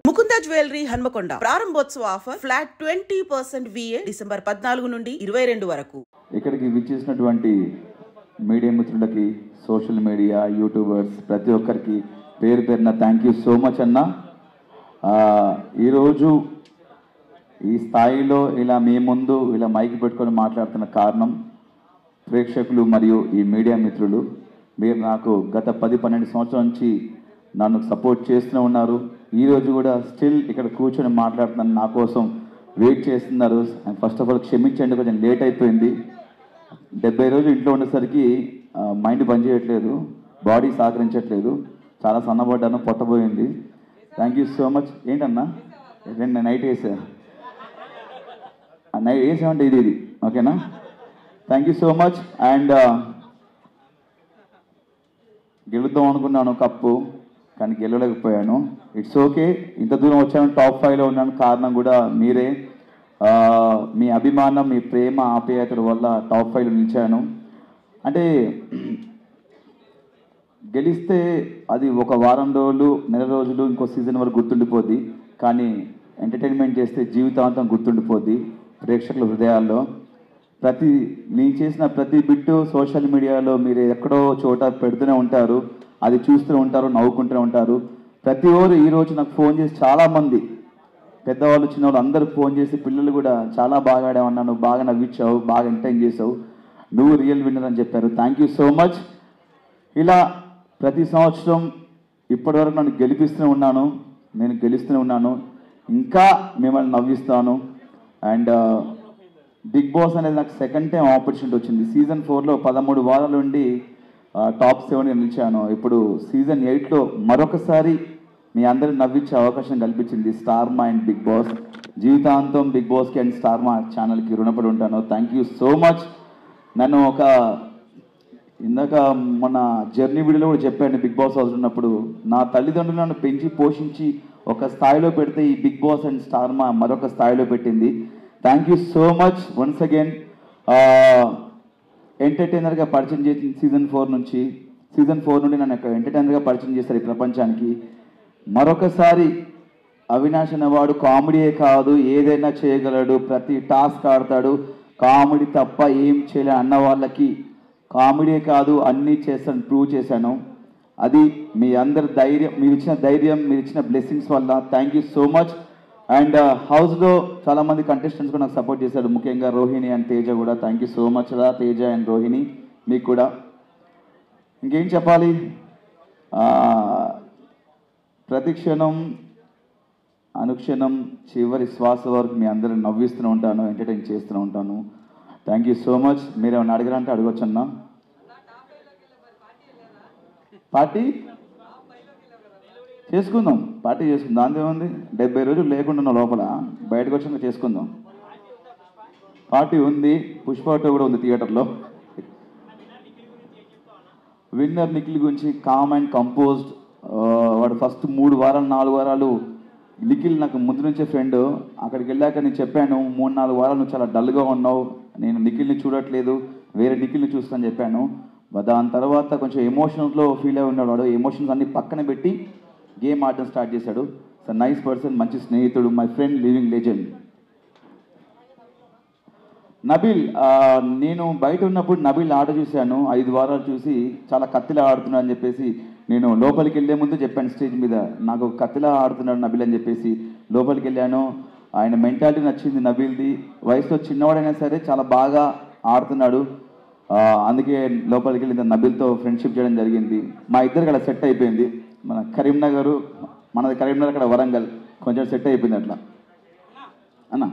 Mukunda jewellery Hanamkonda ప్రారంభోత్సవ offer flat 20% VA December 14 నుండి 22 వరకు. ఇక్కడికి విచ్చేసినటువంటి మీడియా మిత్రులకి, సోషల్ మీడియా యూట్యూబర్స్ ప్రతి ఒక్కరికి పేరు పేరున థ్యాంక్ యూ సో మచ్ అన్న. ఈరోజు ఈ స్థాయిలో ఇలా మీ ముందు ఇలా మైక్ పెట్టుకొని మాట్లాడుతున్న కారణం ప్రేక్షకులు మరియు ఈ మీడియా మిత్రులు. మీరు నాకు గత 10-12 సంవత్సరాల నుంచి నన్ను సపోర్ట్ చేస్తూనే ఉన్నారు. ఈరోజు కూడా స్టిల్ ఇక్కడ కూర్చొని మాట్లాడుతున్నాను, నా కోసం వెయిట్ చేస్తున్నారు. అండ్ ఫస్ట్ ఆఫ్ ఆల్ క్షమించండి, కొంచెం లేట్ అయిపోయింది. 70 రోజులు ఇంట్లో ఉండేసరికి మైండ్ పనిచేయట్లేదు, బాడీ సహకరించట్లేదు, చాలా సన్నబడ్డాను, పొట్టబోయింది. Thank you so much. ఏంటన్నా నేను నైట్ వేసా, నైట్ వేసామంటే ఇది ఓకేనా? Thank you so much. And గెలుద్దాం అనుకున్నాను కప్పు, కానీ గెలవలేకపోయాను. It's okay. ఇంత దూరం వచ్చాను, టాప్ 5లో ఉన్నాను. కారణం కూడా మీరే, మీ అభిమానం, మీ ప్రేమ, ఆప్యాయతల వల్ల టాప్ 5లో నిలిచాను. అంటే గెలిస్తే అది ఒక వారం రోజులు, నెల రోజులు, ఇంకో సీజన్ వరకు గుర్తుండిపోద్ది. కానీ ఎంటర్టైన్మెంట్ చేస్తే జీవితాంతం గుర్తుండిపోద్ది ప్రేక్షకుల హృదయాల్లో. నేను చేసిన ప్రతి బిట్టు సోషల్ మీడియాలో మీరు ఎక్కడో చోట పెడుతూనే ఉంటారు, అది చూస్తూనే ఉంటారు, నవ్వుకుంటూనే ఉంటారు. ప్రతి ఒక్కరు ఈరోజు నాకు ఫోన్ చేసి, చాలామంది పెద్దవాళ్ళు చిన్నవాళ్ళు అందరూ ఫోన్ చేసి, పిల్లలు కూడా చాలా బాగా ఆడామన్నాను, బాగా నవ్వించావు, బాగా ఎంటర్టైన్ చేసావు, నువ్వు రియల్ విన్నర్ అని చెప్పారు. Thank you so much. ఇలా ప్రతి సంవత్సరం ఇప్పటివరకు నన్ను గెలిపిస్తూనే ఉన్నాను, నేను గెలుస్తూనే ఉన్నాను, ఇంకా మిమ్మల్ని నవ్విస్తాను. అండ్ బిగ్ బాస్ అనేది నాకు సెకండ్ టైం ఆపర్చునిటీ వచ్చింది. సీజన్ 4లో 13 వారాల నుండి టాప్ 7 నిలిచాను. ఇప్పుడు సీజన్ 8లో మరొకసారి మీ అందరూ నవ్వించే అవకాశం కల్పించింది స్టార్ మా అండ్ బిగ్ బాస్. జీవితాంతం బిగ్ బాస్కి అండ్ స్టార్ మా ఛానల్కి రుణపడి ఉంటాను. Thank you so much. నన్ను ఇందాక మన జర్నీ వీడియోలో కూడా చెప్పాను, బిగ్ బాస్ హౌస్ ఉన్నప్పుడు నా తల్లిదండ్రులు నన్ను పెంచి పోషించి ఒక స్థాయిలో పెడితే ఈ బిగ్ బాస్ అండ్ స్టార్ మా మరొక స్థాయిలో పెట్టింది. Thank you so much once again. ఎంటర్టైనర్గా పరిచయం చేసిన సీజన్ 4 నుండి నన్ను ఎంటర్టైనర్గా పరిచయం చేస్తారు ఈ ప్రపంచానికి. మరొకసారి అవినాష్ అనేవాడు కామెడీయే కాదు, ఏదైనా చేయగలడు, ప్రతి టాస్క్ ఆడతాడు, కామెడీ తప్ప ఏం చేయలే అన్న వాళ్ళకి కామెడీయే కాదు అన్నీ చేస్తాను ప్రూవ్ చేశాను. అది మీ అందరి ధైర్యం, మీరు ఇచ్చిన ధైర్యం, మీరు ఇచ్చిన బ్లెస్సింగ్స్ వల్ల. Thank you so much. And హౌస్లో చాలామంది కంటెస్టెంట్స్ కూడా నాకు సపోర్ట్ చేశారు, ముఖ్యంగా రోహిణి అండ్ తేజ కూడా. థ్యాంక్ యూ సో మచ్ రా తేజ అండ్ రోహిణి, మీకు కూడా. ఇంకేం చెప్పాలి, ప్రతి క్షణం అనుక్షణం చివరి శ్వాస వరకు మీ అందరిని నవ్విస్తూనే ఉంటాను, ఎంటర్టైన్ చేస్తూనే ఉంటాను. Thank you so much. మీరేమన్నా అడగాలంటే అడగొచ్చు అన్నా. పార్టీ చేసుకుందాం, పార్టీ చేసుకుందాం, దాంతో ఏముంది. 70 రోజులు లేకుండా లోపల, బయటకు వచ్చాక చేసుకుందాం. పార్టీ ఉంది, పుష్ప టూ కూడా ఉంది థియేటర్లో. విన్నర్ నిఖిల్ గురించి కామ్ అండ్ కంపోజ్డ్. వాడు ఫస్ట్ 3 వారాలు 4 వారాలు నిఖిల్ నాకు ముందు నుంచే ఫ్రెండ్. అక్కడికి వెళ్ళాక నేను చెప్పాను, 3-4 వారాలు నువ్వు చాలా డల్గా ఉన్నావు, నేను నిఖిల్ని చూడట్లేదు, వేరే నిఖిల్ని చూస్తాను చెప్పాను. దాని తర్వాత కొంచెం ఎమోషన్స్లో ఫీల్ అయి ఉన్నాడు వాడు. ఎమోషన్స్ అన్ని పక్కన పెట్టి గేమ్ ఆడటం స్టార్ట్ చేశాడు. సో నైస్ పర్సన్, మంచి స్నేహితుడు, my friend, living legend. Nabeel, నేను బయట ఉన్నప్పుడు నబీల్ ఆట చూశాను, 5 వారాలు చూసి చాలా కత్తిలా ఆడుతున్నాడు అని చెప్పేసి నేను లోపలికి వెళ్ళే ముందు చెప్పాను స్టేజ్ మీద, నాకు కత్తిలా ఆడుతున్నాడు నబీల్ అని చెప్పేసి. లోపలికి వెళ్ళాను, ఆయన మెంటాలిటీ నచ్చింది నబీల్ది. వయసులో చిన్నవాడైనా సరే చాలా బాగా ఆడుతున్నాడు. అందుకే లోపలికి వెళ్ళి నబీల్తో ఫ్రెండ్షిప్ చేయడం జరిగింది. మా ఇద్దరికి అక్కడ సెట్ అయిపోయింది. మన కరీంనగర్, మనది కరీంనగర్, అక్కడ వరంగల్, కొంచెం సెట్ అయిపోయింది అట్లా అన్న.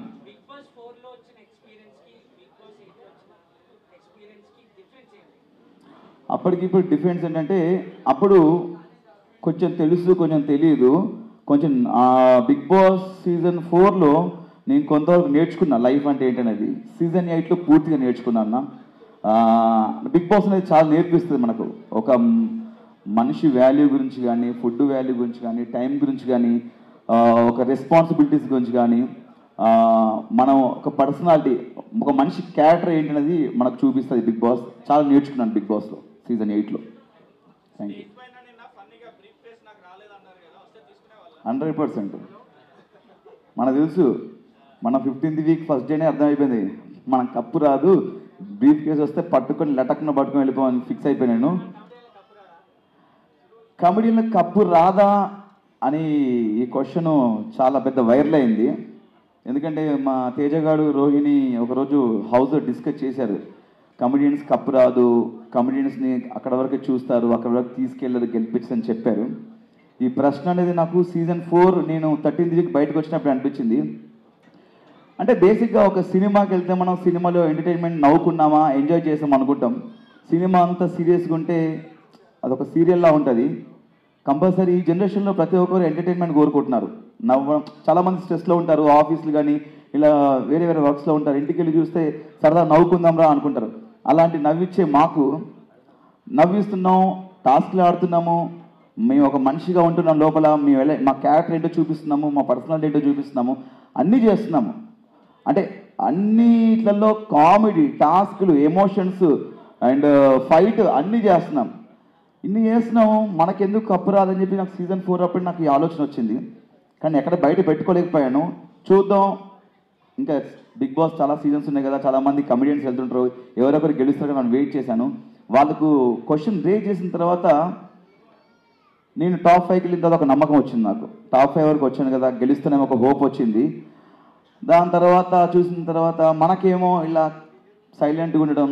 అప్పటికి ఇప్పుడు డిఫరెన్స్ ఏంటంటే, అప్పుడు కొంచెం తెలుసు కొంచెం తెలియదు. కొంచెం బిగ్ బాస్ సీజన్ 4లో నేను కొంతవరకు నేర్చుకున్నా లైఫ్ అంటే ఏంటనేది. సీజన్ 8లో పూర్తిగా నేర్చుకున్నా. బిగ్ బాస్ అనేది చాలా నేర్పిస్తుంది మనకు, ఒక మనిషి వాల్యూ గురించి కానీ, ఫుడ్ వాల్యూ గురించి కానీ, టైం గురించి కానీ, ఒక రెస్పాన్సిబిలిటీస్ గురించి కానీ, మనం ఒక పర్సనాలిటీ, ఒక మనిషి క్యారెక్టర్ ఏంటనేది మనకు చూపిస్తుంది బిగ్ బాస్. చాలా నేర్చుకున్నాను బిగ్ బాస్లో సీజన్ 8లో. Thank you. 100%. మనకు తెలుసు మన 15th వీక్ ఫస్ట్ డేనే అర్థమైపోయింది మనకు కప్పు రాదు, బ్రీఫ్ కేసు వస్తే పట్టుకొని లటక్న పట్టుకొని వెళ్ళిపోవని ఫిక్స్ అయిపోయాను. కమెడీలకు కప్పు రాదా అని ఈ క్వశ్చన్ చాలా పెద్ద వైరల్ అయింది. ఎందుకంటే మా తేజగాడు రోహిణి ఒకరోజు హౌస్లో డిస్కస్ చేశారు, కమెడియన్స్ కప్పు రాదు, కమెడియన్స్ని అక్కడ వరకు చూస్తారు, అక్కడ వరకు తీసుకెళ్ళరు, గెలిపించని చెప్పారు. ఈ ప్రశ్న అనేది నాకు సీజన్ 4 నేను 13th వీక్ బయటకు వచ్చినప్పుడు అనిపించింది. అంటే బేసిక్గా ఒక సినిమాకి వెళ్తే మనం సినిమాలో ఎంటర్టైన్మెంట్ నవ్వుకున్నామా, ఎంజాయ్ చేసాం అనుకుంటాం. సినిమా అంతా సీరియస్గా ఉంటే అదొక సీరియల్లా ఉంటుంది. కంపల్సరీ ఈ జనరేషన్లో ప్రతి ఒక్కరు ఎంటర్టైన్మెంట్ కోరుకుంటున్నారు. చాలామంది స్ట్రెస్లో ఉంటారు, ఆఫీసులు కానీ ఇలా వేరే వేరే వర్క్స్లో ఉంటారు. ఇంటికి వెళ్ళి చూస్తే సరదా నవ్వుకుందాంరా అనుకుంటారు. అలాంటి నవ్విచ్చే మాకు నవ్విస్తున్నాం, టాస్క్లు ఆడుతున్నాము, మేము ఒక మనిషిగా ఉంటున్నాం లోపల, మేము మా క్యారెక్టర్ ఏంటో చూపిస్తున్నాము, మా పర్సనాలిటీ ఏంటో చూపిస్తున్నాము, అన్నీ చేస్తున్నాము. అంటే అన్నిట్లలో కామెడీ, టాస్క్లు, ఎమోషన్స్ అండ్ ఫైట్ అన్నీ చేస్తున్నాం. ఇన్ని చేస్తున్నాము, మనకెందుకు కప్పు రాదని చెప్పి నాకు సీజన్ 4 అప్పుడు నాకు ఈ ఆలోచన వచ్చింది. కానీ ఎక్కడ బయట పెట్టుకోలేకపోయాను. చూద్దాం, ఇంకా బిగ్ బాస్ చాలా సీజన్స్ ఉన్నాయి కదా, చాలామంది కమెడియన్స్ వెళ్తుంటారు, ఎవరొకరు గెలుస్తారు కదా, నేను వెయిట్ చేశాను. వాళ్ళకు క్వశ్చన్ రేజ్ చేసిన తర్వాత నేను టాప్ 5కి వెళ్ళిన తర్వాత ఒక నమ్మకం వచ్చింది. నాకు టాప్ 5 వరకు వచ్చాను కదా, గెలుస్తూనే ఒక హోప్ వచ్చింది. దాని తర్వాత చూసిన తర్వాత మనకేమో ఇలా సైలెంట్గా ఉండడం,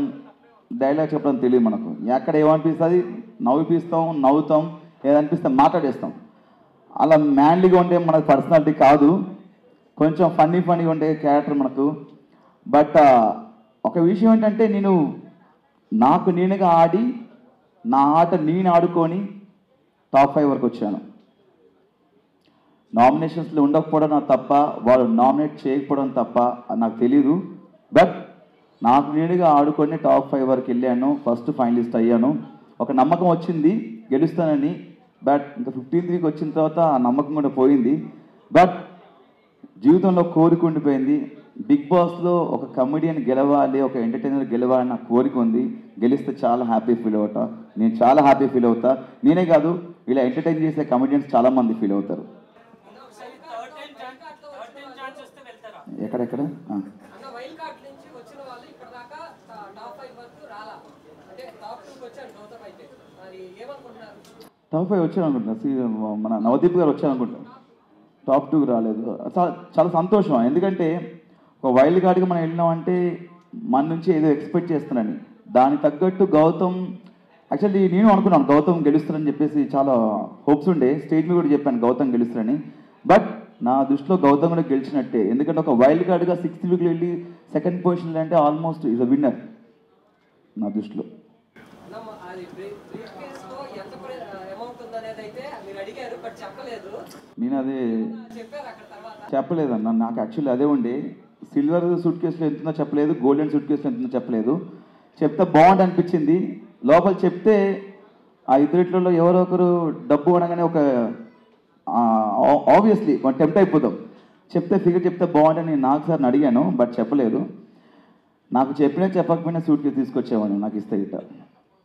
డైలాగ్ చెప్పడం తెలియదు. మనకు ఎక్కడ ఏమనిపిస్తుంది నవ్విపిస్తాం, నవ్వుతాం, ఏదనిపిస్తే మాట్లాడేస్తాం. అలా మ్యాన్లీగా ఉంటే మనకు పర్సనాలిటీ కాదు, కొంచెం ఫన్నీగా ఉండే క్యారెక్టర్ మనకు. బట్ ఒక విషయం ఏంటంటే నేను నాకు నేనుగా ఆడి నా ఆట నేను ఆడుకొని టాప్ 5 వరకు వచ్చాను. నామినేషన్స్లో ఉండకపోవడం నాకు తప్ప, వాళ్ళు నామినేట్ చేయకపోవడం తప్ప నాకు తెలీదు. బట్ నాకు నేనుగా ఆడుకొని టాప్ 5 వరకు వెళ్ళాను, ఫస్ట్ ఫైనలిస్ట్ అయ్యాను. ఒక నమ్మకం వచ్చింది గెలుస్తానని. బట్ ఇంకా 15th వీక్ వచ్చిన తర్వాత ఆ నమ్మకం కూడా పోయింది. బట్ జీవితంలో కోరిక ఉండిపోయింది. బిగ్ బాస్లో ఒక కమెడియన్ గెలవాలి, ఒక ఎంటర్టైనర్ గెలవాలని నాకు కోరిక ఉంది. గెలిస్తే చాలా హ్యాపీ ఫీల్ అవుతా, నేను చాలా హ్యాపీ ఫీల్ అవుతా. నేనే కాదు, ఇలా ఎంటర్టైన్ చేసే కమెడియన్స్ చాలామంది ఫీల్ అవుతారు. ఎక్కడెక్కడ టాప్ 5 వచ్చాను అనుకుంటున్నా. మన నవదీప్ గారు వచ్చాను అనుకుంటున్నా, టాప్ 2 రాలేదు. చాలా సంతోషం. ఎందుకంటే ఒక వైల్డ్ కార్డ్గా మనం వెళ్ళినామంటే మన నుంచి ఏదో ఎక్స్పెక్ట్ చేస్తున్నాను. దానికి తగ్గట్టు గౌతమ్, యాక్చువల్లీ నేను అనుకున్నాను గౌతమ్ గెలుస్తారని చెప్పేసి, చాలా హోప్స్ ఉండే. స్టేజ్ మీద కూడా చెప్పాను గౌతమ్ గెలుస్తారని. బట్ నా దృష్టిలో గౌతమ్ కూడా గెలిచినట్టే. ఎందుకంటే ఒక వైల్డ్ కార్డ్గా 6th వీక్లో వెళ్ళి 2nd పొజిషన్లో అంటే ఆల్మోస్ట్ ఈజ్ అ విన్నర్ నా దృష్టిలో. నేను అదే చెప్పలేదన్న, నాకు యాక్చువల్లీ అదే ఉండే. సిల్వర్ సూట్ కేసులో ఎంతుందో చెప్పలేదు, గోల్డెన్ సూట్ కేసులో ఎంతుందో చెప్పలేదు. చెప్తే బాగుంది అనిపించింది. లోపల చెప్తే ఆ ఇద్దరిట్లలో ఎవరో ఒకరు డబ్బు అనగానే ఒక ఆబ్వియస్లీ టెంప్ట్ అయిపోతాం. చెప్తే ఫిగర్ చెప్తే బాగుంటుంది నేను నాకు సార్ని అడిగాను, బట్ చెప్పలేదు. నాకు చెప్పినా చెప్పకపోయినా సూట్ కేసు తీసుకొచ్చేవాడిని నాకు ఇస్తే ఇట్ట,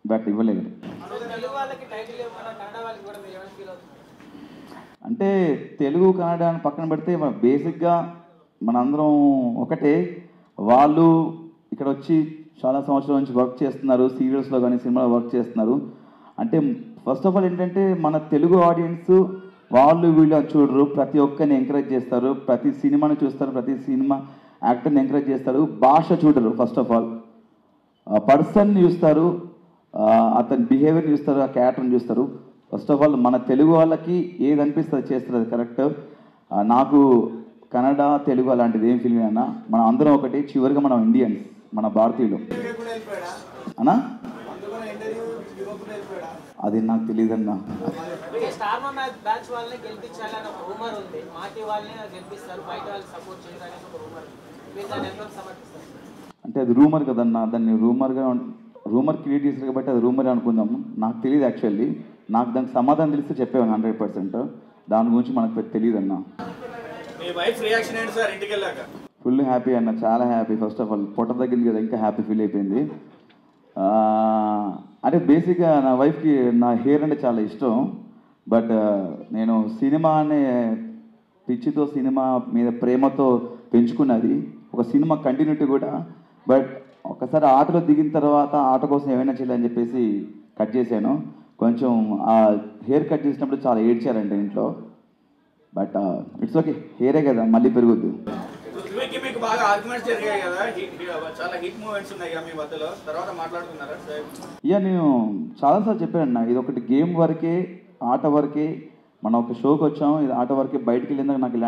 బట్ ఇవ్వలేదు. అంటే తెలుగు కన్నడ అని పక్కన పెడితే బేసిక్గా మనందరం ఒకటే. వాళ్ళు ఇక్కడ వచ్చి చాలా సంవత్సరాల నుంచి వర్క్ చేస్తున్నారు, సీరియల్స్లో కానీ సినిమాలో వర్క్ చేస్తున్నారు. అంటే ఫస్ట్ ఆఫ్ ఆల్ ఏంటంటే మన తెలుగు ఆడియన్స్ వాళ్ళు వీళ్ళు చూడరు, ప్రతి ఒక్కరిని ఎంకరేజ్ చేస్తారు, ప్రతి సినిమాని చూస్తారు, ప్రతి సినిమా యాక్టర్ని ఎంకరేజ్ చేస్తారు. భాష చూడరు, ఫస్ట్ ఆఫ్ ఆల్ పర్సన్ని చూస్తారు, అతని బిహేవియర్ని చూస్తారు, ఆ క్యారెక్టర్ని చూస్తారు. ఫస్ట్ ఆఫ్ ఆల్ మన తెలుగు వాళ్ళకి ఏది అనిపిస్తుంది చేస్తారు, అది కరెక్ట్. నాకు కన్నడ తెలుగు అలాంటిది ఏం ఫీలింగ్ అన్నా, మనం అందరం ఒకటి. చివరిగా మనం ఇండియన్స్, మన భారతీయులు అన్నా. అది నాకు తెలియదన్నా. అంటే అది రూమర్ కదన్నా, దాన్ని రూమర్ క్రియేట్ చేశారు కాబట్టి అది రూమర్ అనుకుందాము. నాకు తెలియదు యాక్చువల్లీ. నాకు దానికి సమాధానం తెలిస్తే చెప్పేవాను 100%. దాని గురించి మనకు తెలియదన్నా. ఫుల్ హ్యాపీ అన్న, చాలా హ్యాపీ. ఫస్ట్ ఆఫ్ ఆల్ పొట్ట తగ్గింది కదా, ఇంకా హ్యాపీ ఫీల్ అయిపోయింది. అంటే బేసిక్గా నా వైఫ్కి నా హెయిర్ అంటే చాలా ఇష్టం. బట్ నేను సినిమా అనే పిచ్చితో సినిమా మీద ప్రేమతో పెంచుకున్నది, ఒక సినిమా కంటిన్యూటీ కూడా. బట్ ఒకసారి ఆటలో దిగిన తర్వాత ఆట కోసం ఏమైనా చేయాలని చెప్పేసి కట్ చేశాను. కొంచెం ఆ హెయిర్ కట్ చేసినప్పుడు చాలా ఏడ్చారండి ఇంట్లో. బట్ ఇట్స్ ఓకే, హెయిరే కదా, మళ్ళీ పెరుగుద్ది. మీకు బాగా ఆర్గ్యుమెంట్స్ జరిగాయి కదా, చాలా హిట్ మూమెంట్స్ ఉన్నాయి మీ మధ్యలో, తర్వాత మాట్లాడుకున్నారా? ఇక నేను చాలాసార్లు చెప్పాను, ఇది ఒకటి గేమ్ వరకే, ఆట వరకే, మనం ఒక షోకి వచ్చాము, ఇది ఆట వరకే, బయటికి వెళ్ళిందాక నాకు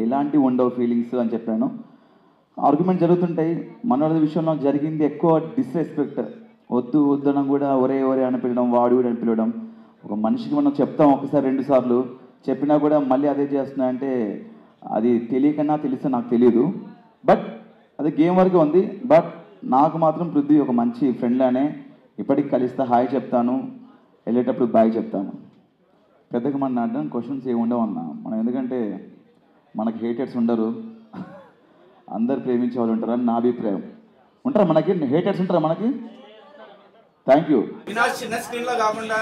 ఎలాంటి ఉండవు ఫీలింగ్స్ అని చెప్పాను. ఆర్గ్యుమెంట్ జరుగుతుంటాయి. మనోడి విషయంలో జరిగింది ఎక్కువ డిస్రెస్పెక్ట్, వద్దు వద్దనం కూడా ఒరే ఒరే అని పిలవడం, వాడు కూడా అని పిలవడం. ఒక మనిషికి మనం చెప్తాం ఒకసారి 2 సార్లు చెప్పినా కూడా మళ్ళీ అదే చేస్తున్నా అంటే అది తెలియకన్నా తెలిస్తే నాకు తెలియదు. బట్ అది గేమ్ వరకు ఉంది. బట్ నాకు మాత్రం పృథ్వీ ఒక మంచి ఫ్రెండ్లానే, ఇప్పటికి కలిస్తే హాయ్ చెప్తాను, వెళ్ళేటప్పుడు బాయ్ చెప్తాను. పెద్దగా మన అడ్డం క్వశ్చన్స్ ఏమి ఉండవు అన్న మనం, ఎందుకంటే మనకి హేటర్స్ ఉండరు, అందరు ప్రేమించే వాళ్ళు ఉంటారు అని నా అభిప్రాయం. ఉంటారా మనకి హేటర్స్? ఉంటారా మనకి? Thank you. చిన్న స్క్రీన్ లో కాకుండా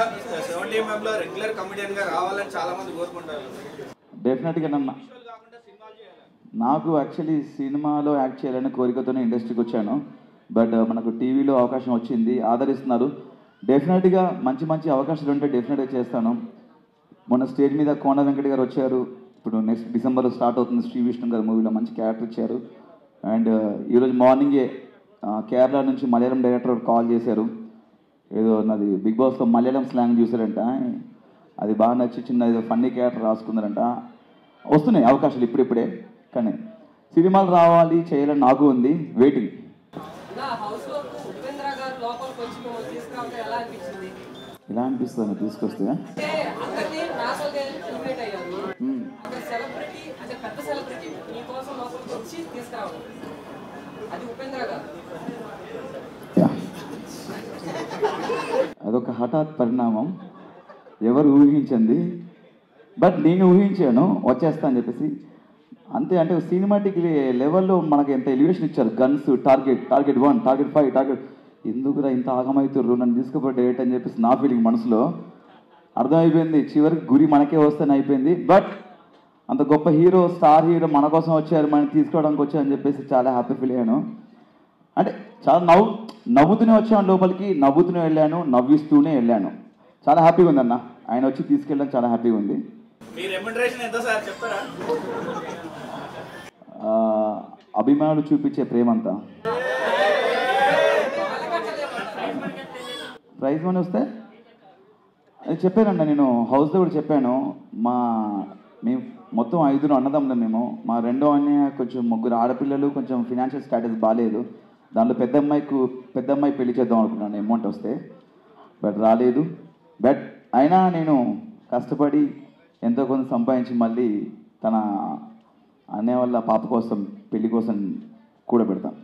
70mm లో రెగ్యులర్ కమెడియన్ గా రావాలని చాలా మంది కోరుకుంటారు. డెఫినెట్గా నాకు యాక్చువల్లీ సినిమాలో యాక్ట్ చేయాలనే కోరికతోనే ఇండస్ట్రీకి వచ్చాను. బట్ మనకు టీవీలో అవకాశం వచ్చింది, ఆదరిస్తున్నారు. డెఫినెట్గా మంచి మంచి అవకాశాలు ఉంటే డెఫినెట్గా చేస్తాను. మొన్న స్టేజ్ మీద కోన వెంకట గారు వచ్చారు. ఇప్పుడు నెక్స్ట్ డిసెంబర్లో స్టార్ట్ అవుతుంది శ్రీ విష్ణు గారు మూవీలో, మంచి క్యారెక్టర్ ఇచ్చారు. అండ్ ఈరోజు మార్నింగే కేరళ నుంచి మలయాళం డైరెక్టర్ కాల్ చేశారు. ఏదో నాది బిగ్ బాస్లో మలయాళం స్లాంగ్ చూసారంట, అది బాగా నచ్చి చిన్న ఏదో ఫన్నీ క్యారెక్టర్ రాసుకున్నారంట. వస్తున్నాయి అవకాశాలు ఇప్పుడిప్పుడే, కానీ సినిమాలు రావాలి చేయాలని నాకు ఉంది, వెయిటింగ్. ఎలా అనిపిస్తుంది తీసుకొస్తే? అదొక హఠాత్ పరిణామం, ఎవరు ఊహించింది. బట్ నేను ఊహించాను వచ్చేస్తా అని చెప్పేసి, అంతే. అంటే సినిమాటిక్ లెవెల్లో మనకు ఎంత ఎలివేషన్ ఇచ్చారు, గన్స్, టార్గెట్ 1, టార్గెట్ 5, టార్గెట్, ఎందుకురా ఇంత ఆగమవుతుర్రు నన్ను తీసుకుపోయి డైరెక్ట్ అని చెప్పేసి నా ఫీలింగ్ మనసులో అర్థమైపోయింది. చివరికి గురి మనకే వస్తేనే అయిపోయింది. బట్ అంత గొప్ప హీరో, స్టార్ హీరో మన కోసం వచ్చారు, మనకి తీసుకోవడానికి వచ్చారని చెప్పేసి చాలా హ్యాపీ ఫీల్ అయ్యాను. అంటే చాలా నవ్వుతూనే వచ్చాను లోపలికి, నవ్వుతూనే వెళ్ళాను, నవ్విస్తూనే వెళ్ళాను. చాలా హ్యాపీగా ఉంది అన్న, ఆయన వచ్చి తీసుకెళ్ళడం చాలా హ్యాపీగా ఉంది. అభిమానులు చూపించే ప్రేమంతా. ప్రైజ్ మనీ వస్తే అది చెప్పానండి, నేను హౌస్లో కూడా చెప్పాను. మేము మొత్తం 5 అన్నదమ్ములం మేము. మా రెండో అన్నయ్య కొంచెం 3 ఆడపిల్లలు, కొంచెం ఫినాన్షియల్ స్టాటస్ బాగాలేదు. దాంట్లో పెద్ద అమ్మాయి పెళ్లి చేద్దాం అనుకున్నాను అమౌంట్ వస్తే, బట్ రాలేదు. బట్ అయినా నేను కష్టపడి ఎంతో కొంత సంపాదించి మళ్ళీ తన అనే వాళ్ళ పాప కోసం, పెళ్లి కోసం కూడా పెడతాం.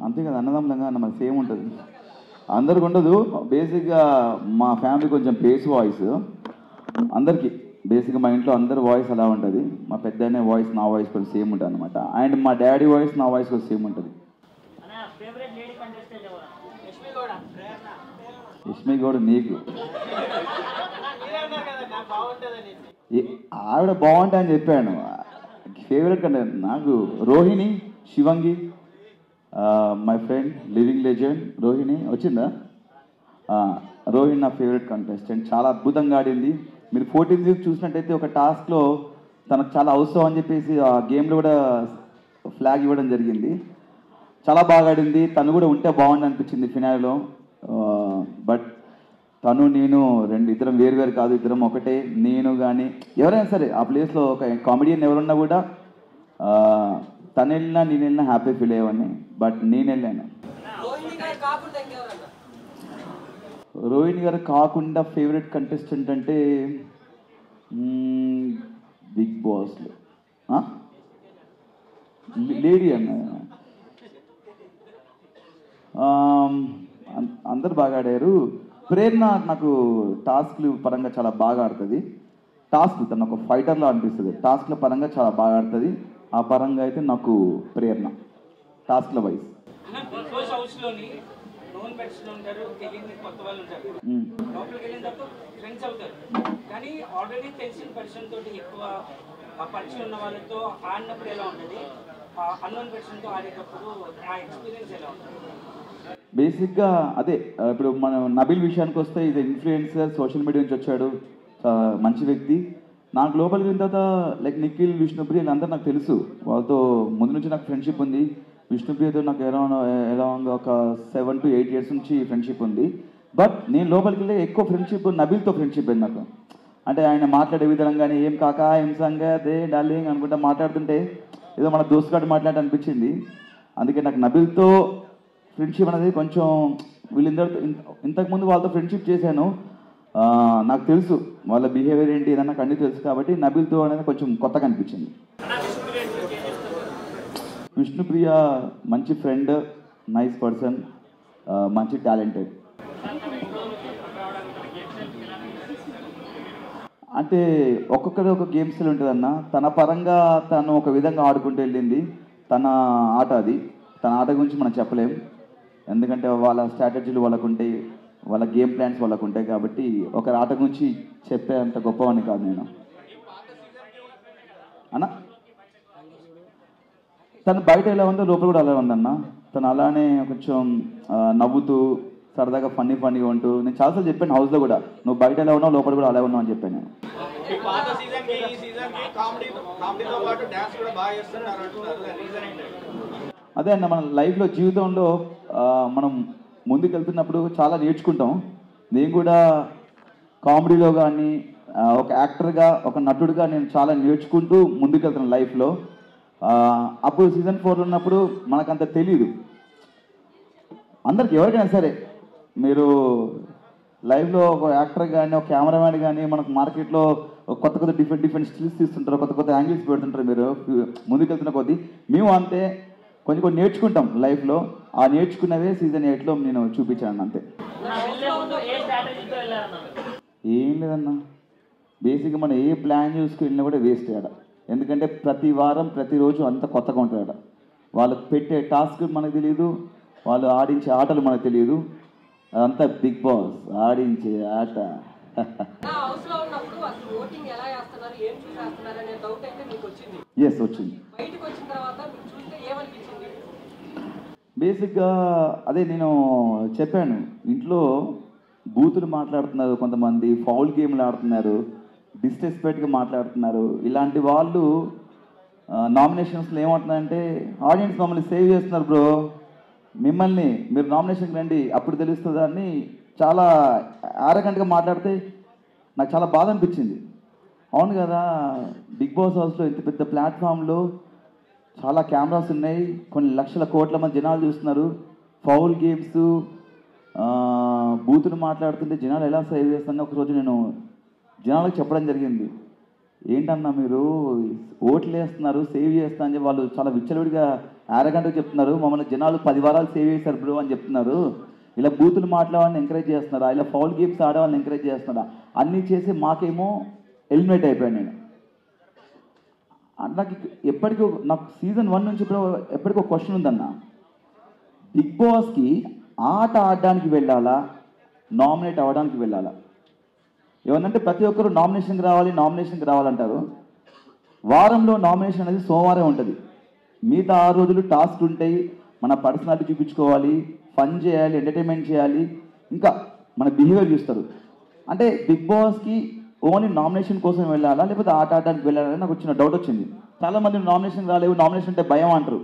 అంతే కదా, అన్నదమ్ములంగా మనకి సేమ్ ఉంటుంది, అందరికి ఉండదు. బేసిక్గా మా ఫ్యామిలీ కొంచెం బేస్ వాయిస్, అందరికీ బేసిక్గా మా ఇంట్లో అందరి వాయిస్ అలా ఉంటుంది. మా పెద్దనే వాయిస్ నా వాయిస్ కూడా సేమ్ ఉంటుంది అనమాట. అండ్ మా డాడీ వాయిస్ నా వాయిస్ కూడా సేమ్ ఉంటుంది. యష్మి గౌడ్ నీకు ఆవిడ బాగుంటుంది అని చెప్పాను. ఫేవరెట్ కంటే నాకు Rohini, Shivangi, my friend living legend Rohini వచ్చిందా? రోహిణి నా ఫేవరెట్ కంటెస్టెంట్, చాలా అద్భుతంగా ఆడింది. మీరు 14th వీక్ చూసినట్టయితే ఒక టాస్క్లో తనకు చాలా అవసరం అని చెప్పేసి ఆ గేమ్లో కూడా ఫ్లాగ్ ఇవ్వడం జరిగింది. చాలా బాగా ఆడింది. తను కూడా ఉంటే బాగుంది అనిపించింది ఫినాల్లో. బట్ తను నేను ఇద్దరం వేరు కాదు, ఇద్దరం ఒకటే. నేను కానీ ఎవరైనా సరే ఆ ప్లేస్లో ఒక కామెడియన్ ఎవరున్నా కూడా తను వెళ్ళినా నేను వెళ్ళినా హ్యాపీ ఫీల్ అయ్యేవాడిని. బట్ నేను వెళ్ళాను. రోహిణి గారు కాకుండా ఫేవరెట్ కంటెస్టెంట్ అంటే బిగ్ బాస్లో లేడీ అన్న, అందరు బాగా ఆడారు. ప్రేరణ నాకు టాస్క్లు పరంగా చాలా బాగా ఆడుతుంది. తను ఒక ఫైటర్లా అనిపిస్తుంది. టాస్క్ల పరంగా చాలా బాగా ఆడుతుంది. ఆ పరంగా అయితే నాకు ప్రేరణ టాస్క్ల వైజ్. నోన్ పర్సన్ ఉంటారు, తెలియని కొత్త వాళ్ళు ఉంటారు. లోపలికి వెళ్ళిన తర్వాత ఫ్రెండ్స్ అవుతారు. కానీ ఆల్రెడీ తెలిసిన పర్సన్ తోటి ఎక్కువ పరిచయం ఉన్న వాళ్ళతో ఆడినప్పుడు ఎలా ఉంటుంది, అన్నోన్ పర్సన్తో ఆడేటప్పుడు ఆ ఎక్స్పీరియన్స్ ఎలా ఉంటుంది? బేసిక్గా అదే ఇప్పుడు మనం నబిల్ విషయానికి వస్తే ఇది ఇన్ఫ్లుయెన్సర్, సోషల్ మీడియా నుంచి వచ్చాడు, మంచి వ్యక్తి. నాకు లోపలికి వెళ్ళిన తర్వాత లైక్ నిఖిల్, విష్ణుప్రియ వీళ్ళందరూ నాకు తెలుసు. వాళ్ళతో ముందు నుంచి నాకు ఫ్రెండ్షిప్ ఉంది. విష్ణుప్రియతో నాకు అరౌండ్ ఒక 7 to 8 years నుంచి ఫ్రెండ్షిప్ ఉంది. బట్ నేను లోపలికి వెళ్ళి ఎక్కువ ఫ్రెండ్షిప్ నబిల్తో ఫ్రెండ్షిప్ అయింది నాకు. అంటే ఆయన మాట్లాడే విధానం కానీ ఏం కాకా ఏం సంగతే డార్లింగ్ అనుకుంటా మాట్లాడుతుంటే ఏదో మన దోస్తుగాడు మాట్లాడి అనిపించింది. అందుకే నాకు నబిల్తో ఫ్రెండ్షిప్ అనేది కొంచెం వీళ్ళందరితో ఇంతకుముందు వాళ్ళతో ఫ్రెండ్షిప్ చేశాను, నాకు తెలుసు వాళ్ళ బిహేవియర్ ఏంటి ఏదన్నా నాకు అన్నీ తెలుసు. కాబట్టి నబిల్తో అనేది కొంచెం కొత్తగా అనిపించింది. విష్ణుప్రియ మంచి ఫ్రెండ్, నైస్ పర్సన్, మంచి టాలెంటెడ్. అంటే ఒక్కొక్కరి ఒక గేమ్ స్టైల్ ఉంటుందన్న. తన పరంగా తను ఒక విధంగా ఆడుకుంటూ వెళ్ళింది. తన ఆట అది. తన ఆట గురించి మనం చెప్పలేం, ఎందుకంటే వాళ్ళ స్ట్రాటజీలు వాళ్ళకు ఉంటాయి, వాళ్ళ గేమ్ ప్లాన్స్ వాళ్ళకు ఉంటాయి. కాబట్టి ఒకరి ఆట గురించి చెప్పే అంత గొప్పవాడిని కాదు నేను అన్న. తను బయట ఎలా ఉందో లోపల కూడా అలా ఉందన్న. తను అలానే కొంచెం నవ్వుతూ సరదాగా ఫన్నీగా ఉంటూ, నేను చాలాసార్లు చెప్పాను హౌస్లో కూడా, నువ్వు బయట ఎలా ఉన్నావు లోపల కూడా అలా ఉన్నావు అని చెప్పాను నేను. అదే అన్న, మన లైఫ్లో జీవితంలో మనం ముందుకు వెళ్తున్నప్పుడు చాలా నేర్చుకుంటాం. నేను కూడా కామెడీలో కానీ ఒక యాక్టర్గా, ఒక నటుడిగా నేను చాలా నేర్చుకుంటూ ముందుకు వెళ్తున్నాను లైఫ్లో. అప్పుడు సీజన్ 4 ఉన్నప్పుడు మనకంత తెలియదు. అందరికి ఎవరికైనా సరే మీరు లైవ్లో ఒక యాక్టర్ కానీ ఒక కెమెరామ్యాన్ కానీ మనకు మార్కెట్లో కొత్త డిఫరెంట్ స్టిల్స్ తీస్తుంటారు, కొత్త యాంగిల్స్ పెడుతుంటారు. మీరు ముందుకెళ్తున్న కొద్దీ మేము అంతే కొన్ని నేర్చుకుంటాం లైఫ్లో. ఆ నేర్చుకున్నవే సీజన్ 8లో నేను చూపించాను అంతే. ఏం లేదన్నా, బేసిక్గా మనం ఏ ప్లాన్ చూసుకెళ్ళినా కూడా వేస్ట్ అయ్యాడ. ఎందుకంటే ప్రతి వారం ప్రతిరోజు అంత కొత్తగా ఉంటాడు. వాళ్ళకి పెట్టే టాస్క్ మనకు తెలియదు, వాళ్ళు ఆడించే ఆటలు మనకు తెలియదు. అదంతా బిగ్ బాస్ ఆడించే ఆట. ఎస్ వచ్చింది. బేసిక్గా అదే నేను చెప్పాను, ఇంట్లో బూతులు మాట్లాడుతున్నారు కొంతమంది, ఫౌల్ గేమ్లు ఆడుతున్నారు, డిస్రెస్పెక్ట్గా మాట్లాడుతున్నారు. ఇలాంటి వాళ్ళు నామినేషన్స్లో ఏమంటున్నారంటే ఆడియన్స్ మమ్మల్ని సేవ్ చేస్తున్నారు బ్రో, మిమ్మల్ని మీరు నామినేషన్కి రండి అప్పుడు తెలుస్తుందా అని చాలా ఆరగంటగా మాట్లాడితే నాకు చాలా బాధ అనిపించింది. అవును కదా, బిగ్ బాస్ హౌస్లో ఇంత పెద్ద ప్లాట్ఫామ్లో చాలా కెమెరాస్ ఉన్నాయి, కొన్ని లక్షల కోట్ల మంది జనాలు చూస్తున్నారు. ఫౌల్ గేమ్స్, బూతులు మాట్లాడుతుంటే జనాలు ఎలా సేవ్ చేస్తారని ఒకరోజు నేను జనాలకు చెప్పడం జరిగింది. ఏంటన్నా మీరు ఓట్లు వేస్తున్నారు, సేవ్ చేస్తా అని వాళ్ళు చాలా విచ్చలవిడిగా అరగంటకు చెప్తున్నారు, మమ్మల్ని జనాలు 10 వారాలు సేవ్ చేశారు బ్రో అని చెప్తున్నారు. ఇలా బూతులు మాట్లాడాలని ఎంకరేజ్ చేస్తున్నారా, ఇలా ఫౌల్ గేమ్స్ ఆడేవాళ్ళని ఎంకరేజ్ చేస్తున్నారా, అన్నీ చేసి మాకేమో ఎలిమినేట్ అయిపోయాను నేను. నాకు ఎప్పటికీ నాకు సీజన్ 1 నుంచి ఎప్పటికో క్వశ్చన్ ఉందన్న, బిగ్ బాస్కి ఆట ఆడడానికి వెళ్ళాలా, నామినేట్ అవ్వడానికి వెళ్ళాలా? ఏమన్నంటే ప్రతి ఒక్కరు నామినేషన్కి రావాలంటారు. వారంలో నామినేషన్ అనేది సోమవారం ఉంటుంది, మిగతా 6 రోజులు టాస్క్ ఉంటాయి, మన పర్సనాలిటీ చూపించుకోవాలి, ఫన్ చేయాలి, ఎంటర్టైన్మెంట్ చేయాలి, ఇంకా మన బిహేవియర్ చూస్తారు. అంటే బిగ్ బాస్కి ఓన్లీ నామినేషన్ కోసం వెళ్ళాలా లేకపోతే ఆట ఆడడానికి వెళ్ళాలని నాకు వచ్చిన డౌట్ వచ్చింది. చాలామంది నామినేషన్ రాలేవు, నామినేషన్ అంటే భయం అంటారు.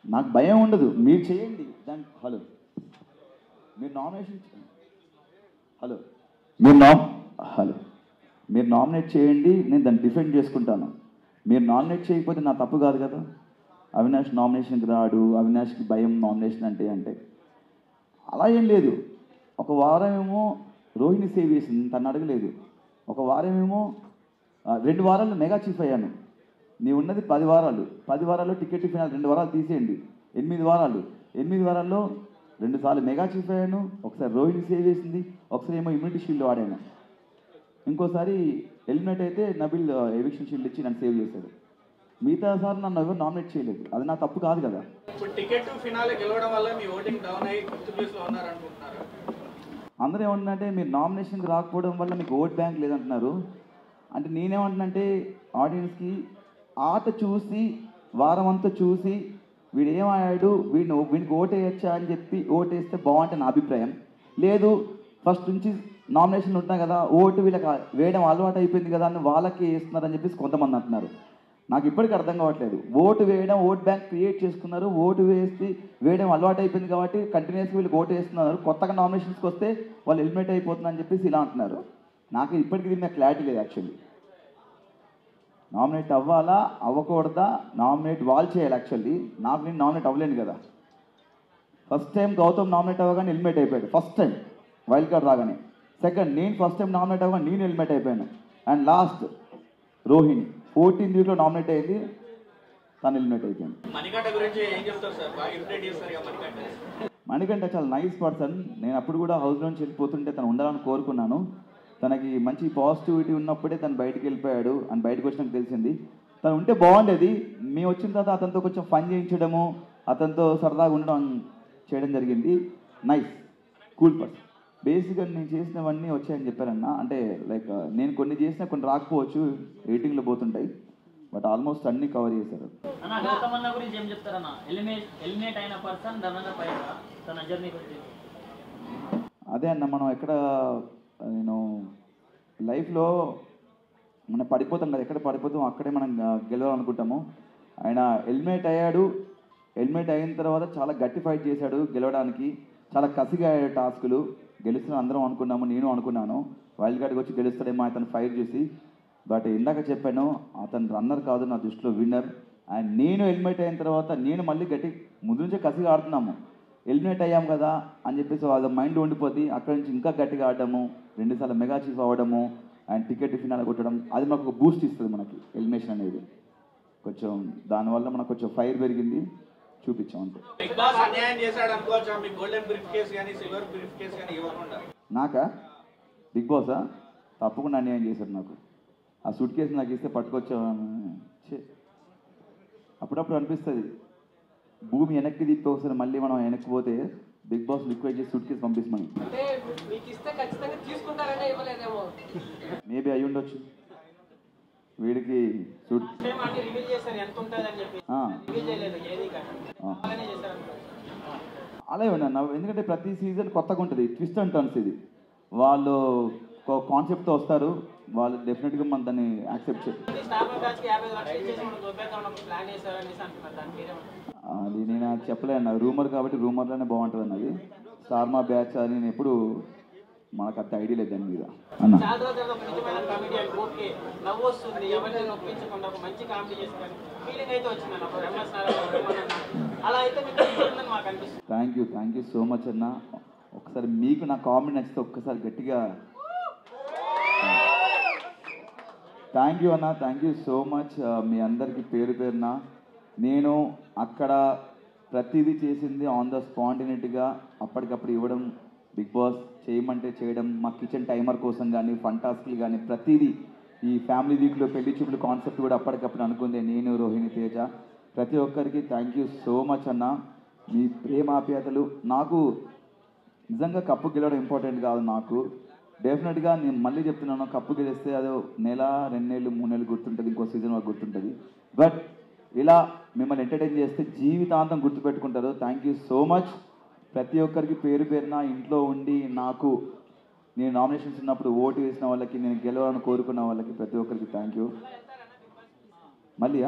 నాకు భయం ఉండదు, మీరు చేయండి దానికి. మీరు నామినేషన్ మీరు నామినేట్ చేయండి, నేను దాన్ని డిఫెండ్ చేసుకుంటాను. మీరు నామినేట్ చేయకపోతే నా తప్పు కాదు కదా. అవినాష్ నామినేషన్కి రాడు, అవినాష్కి భయం నామినేషన్ అంటే అలా ఏం లేదు. ఒక వారం ఏమో రోహిణి సేవ్ చేసింది, తను అడగలేదు. ఒక వారం ఏమో 2 వారాలు మెగా చీఫ్ అయ్యాను. నీ ఉన్నది 10 వారాలు, 10 వారాల్లో టికెట్ ఫినాల్ 2 వారాలు తీసేయండి, 8 వారాలు. 8 వారాల్లో 2 సార్లు మెగా చీఫ్ అయ్యాను, ఒకసారి రోహిణి సేవ్ చేసింది, ఒకసారి ఏమో ఇమ్యూనిటీ షీల్డ్ వాడాను, ఇంకోసారి ఎలిమినేట్ అయితే నబిల్ ఎవిక్షన్ షీల్డ్ ఇచ్చి నన్ను సేవ్ చేశాడు. మిగతా సార్ నన్ను ఎవరు నామినేట్ చేయలేదు, అది నా తప్పు కాదు కదా. ఇప్పుడు టికెట్ ఫినాలే గెలవడం వల్ల మీ ఓటింగ్ డౌన్ అయ్యి 5th ప్లేస్లో ఉన్నారనుకుంటున్నారా? అందరూ ఏమంటున్నారంటే మీరు నామినేషన్కి రాకపోవడం వల్ల మీకు ఓట్ బ్యాంక్ లేదంటున్నారు. అంటే నేనేమంటున్నానంటే ఆడియన్స్కి ఆట చూసి వారం అంతా చూసి వీడు ఏమయ్యాడు, వీడికి ఓటేయచ్చా అని చెప్పి ఓటేస్తే బాగుంటే నా అభిప్రాయం. లేదు ఫస్ట్ నుంచి నామినేషన్లు ఉంటున్నాయి కదా, ఓటు వీళ్ళకి వేయడం అలవాటు అయిపోయింది కదా అని వాళ్ళకి వేస్తున్నారని చెప్పేసి కొంతమంది అంటున్నారు. నాకు ఇప్పటికీ అర్థం కావట్లేదు. ఓటు వేయడం, ఓట్ బ్యాంక్ క్రియేట్ చేసుకున్నారు, ఓటు వేయడం అలవాటు అయిపోయింది కాబట్టి కంటిన్యూస్గా వీళ్ళకి ఓటు వేస్తున్నారు. కొత్తగా నామినేషన్స్కి వస్తే వాళ్ళు ఎలిమినేట్ అయిపోతుందని చెప్పేసి ఇలా అంటున్నారు. నాకు ఇప్పటికీ దీని మీద క్లారిటీ లేదు. యాక్చువల్లీ నామినేట్ అవ్వాలా అవ్వకూడదా, నామినేట్ వాళ్ళు చేయాలి. యాక్చువల్లీ నాకు నేను నామినేట్ అవ్వలేను కదా. ఫస్ట్ టైం గౌతమ్ నామినేట్ అవ్వగానే ఎలిమినేట్ అయిపోయాడు, ఫస్ట్ టైం వైల్డ్ కార్డ్ రాగానే. సెకండ్ నేను ఫస్ట్ టైం నామినేట్ అవ్వగానే నేను ఎలిమినేట్ అయిపోయాను. అండ్ లాస్ట్ రోహిణి 14 వీక్లో నామినేట్ అయ్యింది, తను ఎలిమినేట్ అయిపోయింది. మణికంఠ గురించి ఏం చెప్తారు సార్? బాగా ఇంప్రెట్ చేస్తారు కదా మణికంఠ చాలా నైస్ పర్సన్. నేను అప్పుడు కూడా హౌస్ నుంచి వెళ్ళిపోతుంటే తను ఉండాలని కోరుకున్నాను. తనకి మంచి పాజిటివిటీ ఉన్నప్పుడే తను బయటికి వెళ్ళిపోయాడు అని బయటకు వచ్చినాక తెలిసింది. తను ఉంటే బాగుండేది. మేము వచ్చిన తర్వాత అతనితో కొంచెం ఫన్ చేయించడము, అతనితో సరదాగా ఉండడం చేయడం జరిగింది. Nice cool person. బేసిక్గా నేను చేసినవన్నీ వచ్చాయని చెప్పారన్న. అంటే లైక్ నేను కొన్ని చేసినా కొన్ని రాకపోవచ్చు, రేటింగ్లో పోతుంటాయి, బట్ ఆల్మోస్ట్ అన్ని కవర్ చేశారు. గురించి ఏం చెప్తారన్న? ఎలిమినేట్ అయిన పర్సన్ తన జర్నీ గురించి. అదే అన్న, మనం ఎక్కడ నేను లైఫ్లో మనం పడిపోతాం కదా, ఎక్కడ పడిపోతాం అక్కడే మనం గెలవాలనుకుంటాము. ఆయన ఎలిమినేట్ అయ్యాడు. ఎలిమినేట్ అయిన తర్వాత చాలా గట్టి ఫైట్ చేశాడు గెలవడానికి. చాలా కసిగా అయ్యాడు టాస్కులు. గెలుస్తున్న అందరం అనుకున్నాము, నేను అనుకున్నాను వైల్డ్ కార్డ్కి వచ్చి గెలుస్తాడేమో అతను ఫైట్ చేసి. బట్ ఇందాక చెప్పాను, అతను రన్నర్ కాదు నా దృష్టిలో విన్నర్. అండ్ నేను ఎలిమినేట్ అయిన తర్వాత నేను మళ్ళీ ముందు నుంచే కసిగా ఆడుతున్నాము. ఎలిమినేట్ అయ్యాం కదా అని చెప్పేసి వాళ్ళ మైండ్ ఉండిపోతే అక్కడి నుంచి ఇంకా గట్టిగా ఆడడము, 2 సార్లు మెగా చీఫ్ అవ్వడము అండ్ టికెట్ ఫినాల్ కొట్టడం, అది మనకు ఒక బూస్ట్ ఇస్తుంది మనకి ఎలిమినేషన్ అనేది. కొంచెం దానివల్ల మనకు కొంచెం ఫైర్ పెరిగింది, చూపించాం అంతే. బిగ్ బాస్ అన్యాయం చేశాడు అనుకోవచ్చా? మీకు గోల్డెన్ బ్రీఫ్ కేస్ కానీ సిల్వర్ బ్రీఫ్ కేస్ కానీ ఇవ్వకుండా. నాకా బిగ్ బాసా? తప్పకుండా అన్యాయం చేశాడు నాకు. ఆ సూట్ కేసు నాకు ఇస్తే పట్టుకొచ్చాను. అప్పుడప్పుడు అనిపిస్తుంది భూమి వెనక్కి తిప్పి ఒకసారి మళ్ళీ మనం వెనక్కి పోతే బిగ్ బాస్ రిక్వెస్ట్ చేసి సూట్ కేసు పంపిస్తామని. మేబీ అయ్యి ఉండొచ్చు. వీడికి సూట్ అలాగే అన్న, ఎందుకంటే ప్రతి సీజన్ కొత్తగా ఉంటుంది, ట్విస్ట్ అండ్ టర్న్స్. ఇది వాళ్ళు ఒక కాన్సెప్ట్తో వస్తారు, వాళ్ళు డెఫినెట్గా మనం దాన్ని యాక్సెప్ట్ చేయాలి. అది నేను చెప్పలేను, రూమర్ కాబట్టి రూమర్లోనే బాగుంటుంది అన్నది. స్టార్ మా బ్యాచ్ అని నేను ఎప్పుడు మనకు అంత ఐడియా లేదు దాని మీద అన్న. థ్యాంక్ యూ సో మచ్ అన్న. ఒకసారి మీకు నా కామెంట్ నచ్చితే ఒక్కసారి గట్టిగా థ్యాంక్ యూ అన్న. థ్యాంక్ యూ సో మచ్ మీ అందరికీ పేరు పేరున. నేను అక్కడ ప్రతిదీ చేసింది ఆన్ ద స్పాంటినిటీగా అప్పటికప్పుడు ఇవ్వడం, బిగ్ బాస్ చేయమంటే చేయడం, మా కిచెన్ టైమర్ కోసం కానీ ఫన్ టాస్క్లు కానీ ప్రతిదీ. ఈ ఫ్యామిలీ వీక్లో పెళ్లి చూపులు కాన్సెప్ట్ కూడా అప్పటికప్పుడు అనుకుందే నేను, రోహిణి, తేజ. ప్రతి ఒక్కరికి థ్యాంక్ యూ సో మచ్ అన్న. మీ ప్రేమాప్యాతలు నాకు నిజంగా కప్పు గెలవడం ఇంపార్టెంట్ కాదు నాకు. డెఫినెట్గా నేను మళ్ళీ చెప్తున్నాను, కప్పు గెలిస్తే అదో నెల 2 నెలలు 3 నెలలు గుర్తుంటుంది, ఇంకో సీజన్ వరకు గుర్తుంటుంది. బట్ ఇలా మిమ్మల్ని ఎంటర్టైన్ చేస్తే జీవితాంతం గుర్తుపెట్టుకుంటారు. Thank you so much. ప్రతి ఒక్కరికి పేరు పేరున ఇంట్లో ఉండి నాకు నేను నామినేషన్స్ ఉన్నప్పుడు ఓటు వేసిన వాళ్ళకి, నేను గెలవాలని కోరుకున్న వాళ్ళకి ప్రతి ఒక్కరికి థ్యాంక్ యూ. మళ్ళీ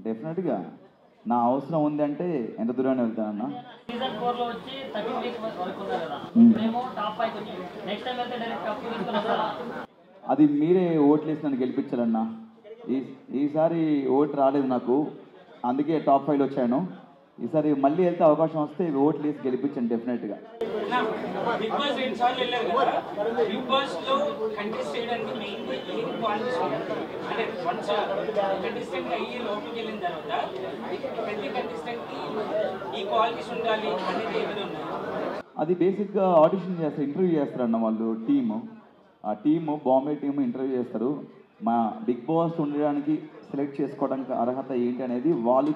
డెఫినెట్గా నా అవసరం ఉంది అంటే ఎంత దూరాన్ని వెళ్తానన్నా. సీజన్ 4 లో వచ్చి 13 వీక్స్ వరకు ఉన్నారు కదా, మేము టాప్ 5 వచ్చి నెక్స్ట్ టైం వెళ్తే డైరెక్ట్ కప్ తీసుకున్నారా? అది మీరే ఓట్లు వేసి నన్ను గెలిపించాలన్నా. ఈసారి ఓటు రాలేదు నాకు, అందుకే టాప్ 5లో వచ్చాను. ఈసారి మళ్ళీ వెళ్తే అవకాశం వస్తే ఓట్లు వేసి గెలిపించండి డెఫినెట్గా. బిగ్ బాస్ 2 సార్లు వెళ్ళారు కదా, బిగ్ బాస్ లో కంటెస్ట్ చేయడానికి మెయిన్ ఏం క్వాలిటీస్ అంటే వన్స్ కంటెస్టెంట్ అయ్యి లోపలికి వెళ్ళిన తర్వాత ప్రతి కంటెస్టెంట్ కి ఈ క్వాలిటీస్ ఉండాలి అనేది ఏమైనా ఉన్నాయి? అది బేసిక్గా ఆడిషన్ చేస్తారు, ఇంటర్వ్యూ చేస్తారన్న వాళ్ళు టీము. ఆ టీము బాంబే టీము ఇంటర్వ్యూ చేస్తారు. మా బిగ్ బాస్ ఉండడానికి సెలెక్ట్ చేసుకోవడానికి అర్హత ఏంటి అనేది వాళ్ళు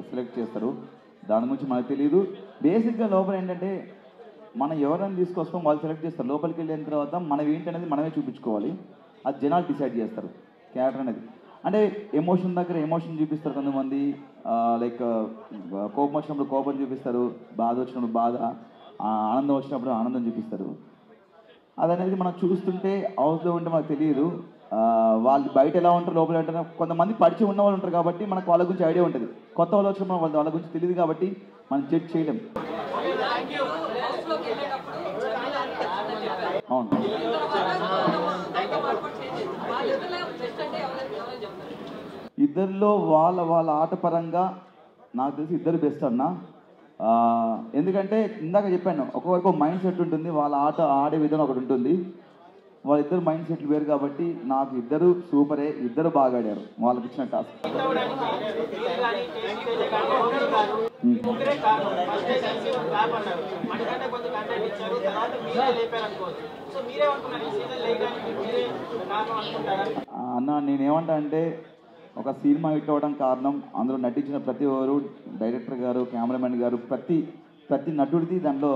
సెలెక్ట్ చేస్తారు. దాని గురించి మనకు తెలియదు. బేసిక్గా లోపల ఏంటంటే మనం ఎవరైనా తీసుకొస్తాం, వాళ్ళు సెలెక్ట్ చేస్తారు. లోపలికి వెళ్ళిన తర్వాత మనం ఏంటనేది మనమే చూపించుకోవాలి. అది జనాలు డిసైడ్ చేస్తారు క్యారెక్టర్ అనేది. అంటే ఎమోషన్ దగ్గర ఎమోషన్ చూపిస్తారు కొంతమంది, లైక్ కోపం వచ్చినప్పుడు కోపం చూపిస్తారు, బాధ వచ్చినప్పుడు బాధ, ఆనందం వచ్చినప్పుడు ఆనందం చూపిస్తారు. అదనేది మనం చూస్తుంటే హౌస్లో ఉంటే మనకు తెలియదు. వాళ్ళు బయట ఎలా ఉంటారు, లోపల ఉంటారు. కొంతమంది పరిచయం ఉన్న వాళ్ళు ఉంటారు కాబట్టి మనకు వాళ్ళ గురించి ఐడియా ఉంటుంది. కొత్త వాళ్ళు వచ్చినప్పుడు వాళ్ళ గురించి తెలియదు కాబట్టి మనం జడ్జ్ చేయలేం. అవును, ఇద్దరిలో వాళ్ళ ఆట పరంగా నాకు తెలిసి ఇద్దరు బెస్ట్ అన్న. ఎందుకంటే ఇందాక చెప్పాను, ఒక్కొక్కరికి మైండ్ సెట్ ఉంటుంది, వాళ్ళ ఆట ఆడే విధానం ఒకటి ఉంటుంది. వాళ్ళిద్దరు మైండ్ సెట్లు వేరు కాబట్టి నాకు ఇద్దరు సూపరే, ఇద్దరు బాగా ఆడారు వాళ్ళకి ఇచ్చిన టాస్క్. అన్న నేనేమంటా అంటే ఒక సినిమా హిట్ అవ్వడం కారణం అందులో నటించిన ప్రతి ఒక్కరు, డైరెక్టర్ గారు, కెమెరామెన్ గారు, ప్రతి నటుడిది దాంట్లో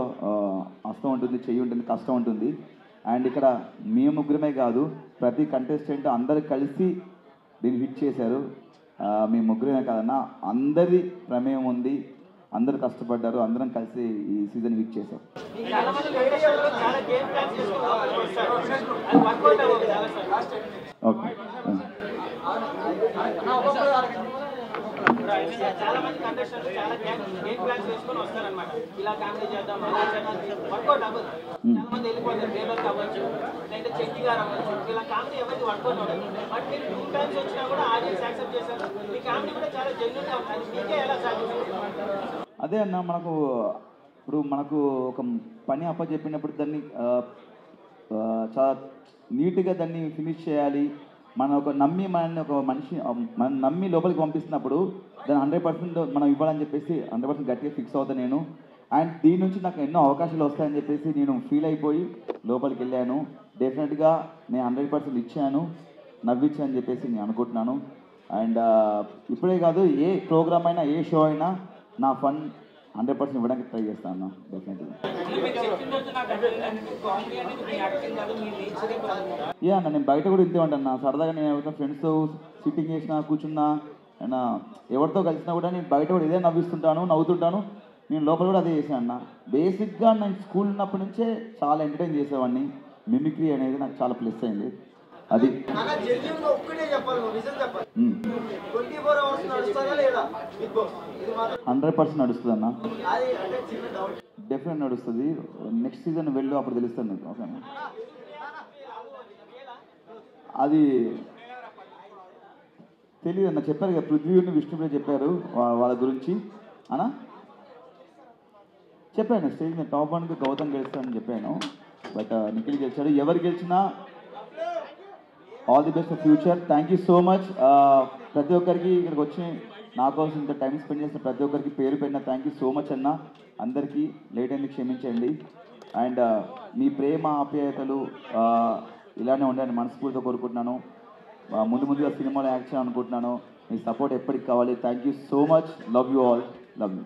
హస్తం ఉంటుంది, చెయ్యి ఉంటుంది, కష్టం ఉంటుంది. అండ్ ఇక్కడ మేము ముగ్గురమే కాదు, ప్రతి కంటెస్టెంట్ అందరు కలిసి దీన్ని హిట్ చేశారు. మేము ముగ్గురమే కాదన్నా, అందరి ప్రమేయం ఉంది, అందరు కష్టపడ్డారు, అందరం కలిసి ఈ సీజన్ హిట్ చేశారు. ఓకే, చాలా మంది కంటెస్టెంట్స్ చాలా గేమ్ ప్లాన్స్ చేసుకొని వస్తారనమాట. ఇలా కామెడీ చేద్దాం, అలా చేద్దాం, వర్కౌట్ అవ్వదు. చాలా మంది వెళ్ళిపోతారు, పేపర్ అవ్వచ్చు, లేదంటే చెక్కి గారు అవ్వచ్చు. ఇలా కామెడీ ఎవరికి వర్కౌట్ అవ్వదు. బట్ మీరు 2 times వచ్చినా కూడా ఆడియన్స్ యాక్సెప్ట్ చేశారు. మీ కామెడీ కూడా చాలా జెన్యూన్ గా ఉంటుంది. మీకే ఎలా సాధ్యం? అదే అన్న, మనకు ఒక పని అప్పచెప్పినప్పుడు దాన్ని చాలా నీట్గా దాన్ని ఫినిష్ చేయాలి. మనం నమ్మి లోపలికి పంపిస్తున్నప్పుడు దాన్ని 100% మనం ఇవ్వాలని చెప్పేసి 100% గట్టిగా ఫిక్స్ అవుతాను నేను. అండ్ దీని నుంచి నాకు ఎన్నో అవకాశాలు వస్తాయని చెప్పేసి నేను ఫీల్ అయిపోయి లోపలికి వెళ్ళాను. డెఫినెట్గా నేను 100% ఇచ్చాను, నవ్వించాను చెప్పేసి నేను అనుకుంటున్నాను. అండ్ ఇప్పుడే కాదు, ఏ ప్రోగ్రామ్ అయినా, ఏ షో అయినా నా ఫన్ 100% ఇవ్వడానికి ట్రై చేస్తాను అన్న, డెఫినెట్గా. యా అన్న, నేను బయట కూడా ఇంతే ఉంటాను. సరదాగా నేను ఎవరితో ఫ్రెండ్స్తో సిట్టింగ్ చేసినా, కూర్చున్నా, అయినా ఎవరితో కలిసినా కూడా నేను బయట కూడా ఇదే నవ్విస్తుంటాను, నవ్వుతుంటాను. నేను లోపల కూడా అదే చేశాను అన్న. బేసిక్గా నేను స్కూల్ ఉన్నప్పటి నుంచే చాలా ఎంటర్టైన్ చేసేవాడిని. మిమిక్రీ అనేది నాకు చాలా ప్లస్ అయింది. అది 100% నడుస్తుంది అన్న, డెఫినెట్ నడుస్తుంది. నెక్స్ట్ సీజన్ వెళ్ళు, అప్పుడు తెలుస్తుంది నీకు. ఓకేనా? అది తెలియదు అన్న, చెప్పారు కదా, పృథ్వీని విష్ణుప్రియ చెప్పారు వాళ్ళ గురించి అన్న. చెప్పాను స్టేజ్ మీద టాప్ 1కి గౌతమ్ గెలుస్తానని చెప్పాను. బట్ నిఖిల్ గెలిచాడు. ఎవరు గెలిచినా all the best for future. Thank you so much. ప్రతి ఒక్కరికి ఇక్కడికి వచ్చి నా కోసం ఇంత టైం స్పెండ్ చేసిన ప్రతి ఒక్కరికి పేరు పెట్టిన థ్యాంక్ యూ సో మచ్ అన్న. అందరికీ లేట్ అయింది, క్షమించండి. అండ్ మీ ప్రేమ ఆప్యాయతలు ఇలానే ఉండాలని మనస్ఫూర్తిగా కోరుకుంటున్నాను. ముందుగా సినిమాలో యాక్ట్ చేయాలనుకుంటున్నాను. మీ సపోర్ట్ ఎప్పటికి కావాలి. Thank you so much. Love you all. Love you.